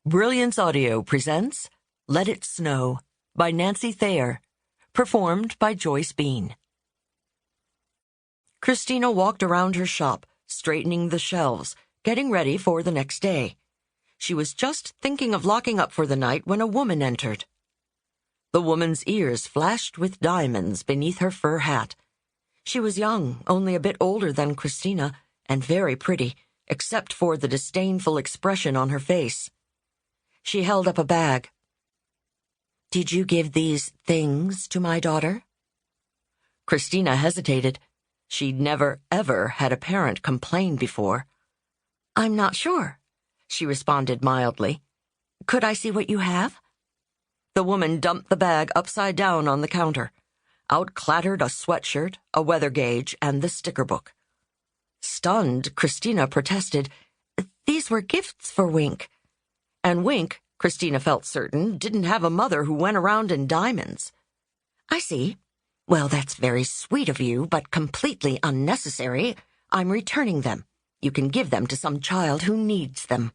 Brilliance Audio presents Let It Snow by Nancy Thayer, performed by Joyce Bean. Christina walked around her shop, straightening the shelves, getting ready for the next day. She was just thinking of locking up for the night when a woman entered. The woman's ears flashed with diamonds beneath her fur hat. She was young, only a bit older than Christina, and very pretty, except for the disdainful expression on her face. She held up a bag. "Did you give these things to my daughter?" Christina hesitated. She'd never, ever had a parent complain before. "I'm not sure," she responded mildly. "Could I see what you have?" The woman dumped the bag upside down on the counter. Out clattered a sweatshirt, a weather gauge, and the sticker book. Stunned, Christina protested, "These were gifts for Wink." And Wink, Christina felt certain, didn't have a mother who went around in diamonds. "I see. Well, that's very sweet of you, but completely unnecessary. I'm returning them. You can give them to some child who needs them."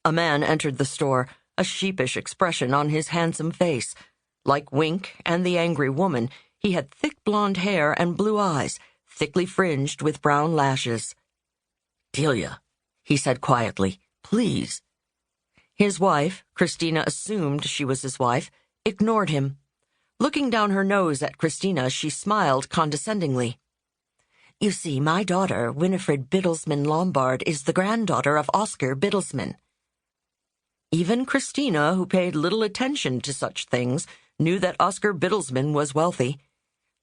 A man entered the store, a sheepish expression on his handsome face. Like Wink and the angry woman, he had thick blonde hair and blue eyes, thickly fringed with brown lashes. "Delia," he said quietly, "please." His wife, Christina assumed she was his wife, ignored him. Looking down her nose at Christina, she smiled condescendingly. "You see, my daughter, Winifred Bittlesman Lombard, is the granddaughter of Oscar Bittlesman." Even Christina, who paid little attention to such things, knew that Oscar Bittlesman was wealthy.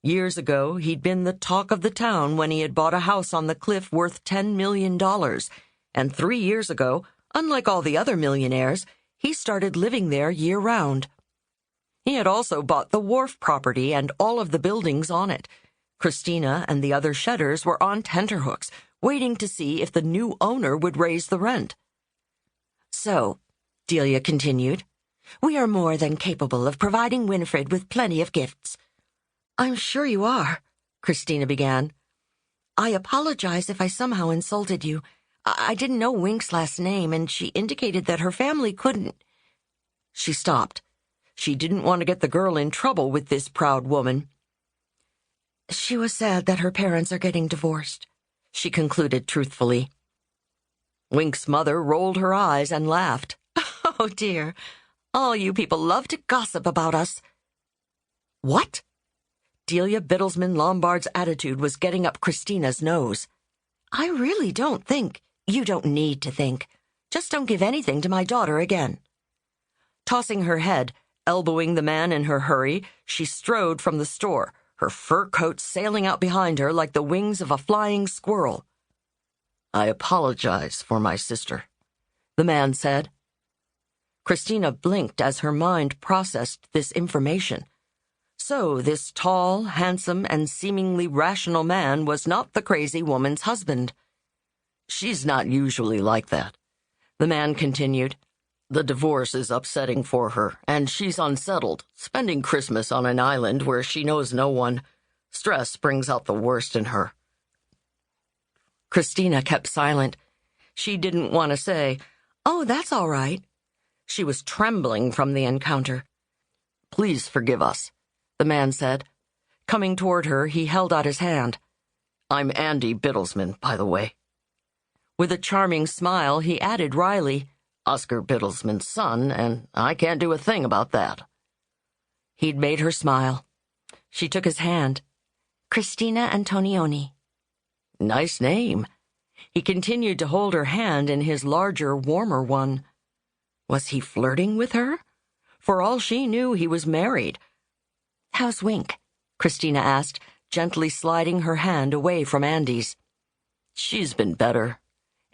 Years ago, he'd been the talk of the town when he had bought a house on the cliff worth $10 million, and 3 years ago, unlike all the other millionaires, he started living there year-round. He had also bought the wharf property and all of the buildings on it. Christina and the other shedders were on tenterhooks, waiting to see if the new owner would raise the rent. "So," Delia continued, "we are more than capable of providing Winifred with plenty of gifts." "I'm sure you are," Christina began. "I apologize if I somehow insulted you. I didn't know Wink's last name, and she indicated that her family couldn't—" She stopped. She didn't want to get the girl in trouble with this proud woman. "She was sad that her parents are getting divorced," she concluded truthfully. Wink's mother rolled her eyes and laughed. "Oh, dear. All you people love to gossip about us." "What?" Delia Bittlesman Lombard's attitude was getting up Christina's nose. "I really don't think—" "You don't need to think. Just don't give anything to my daughter again." Tossing her head, elbowing the man in her hurry, she strode from the store, her fur coat sailing out behind her like the wings of a flying squirrel. "I apologize for my sister," the man said. Christina blinked as her mind processed this information. So this tall, handsome, and seemingly rational man was not the crazy woman's husband. "She's not usually like that," the man continued. "The divorce is upsetting for her, and she's unsettled, spending Christmas on an island where she knows no one. Stress brings out the worst in her." Christina kept silent. She didn't want to say, "Oh, that's all right." She was trembling from the encounter. "Please forgive us," the man said. Coming toward her, he held out his hand. "I'm Andy Bittlesman, by the way." With a charming smile, he added wryly, "Oscar Bittlesman's son, and I can't do a thing about that." He'd made her smile. She took his hand. "Christina Antonioni." "Nice name." He continued to hold her hand in his larger, warmer one. Was he flirting with her? For all she knew, he was married. "How's Wink?" Christina asked, gently sliding her hand away from Andy's. "She's been better,"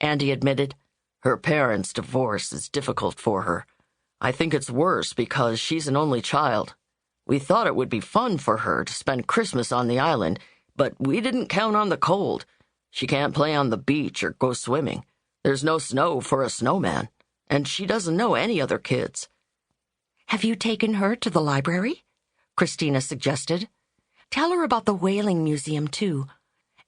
Andy admitted. "Her parents' divorce is difficult for her. I think it's worse because she's an only child. We thought it would be fun for her to spend Christmas on the island, but we didn't count on the cold. She can't play on the beach or go swimming. There's no snow for a snowman, and she doesn't know any other kids." "Have you taken her to the library?" Christina suggested. "Tell her about the whaling museum, too.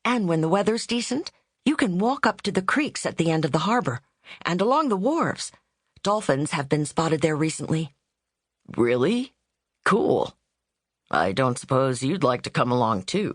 And when the weather's decent, you can walk up to the creeks at the end of the harbor, and along the wharves. dolphins have been spotted there recently." "Really? Cool. I don't suppose you'd like to come along, too."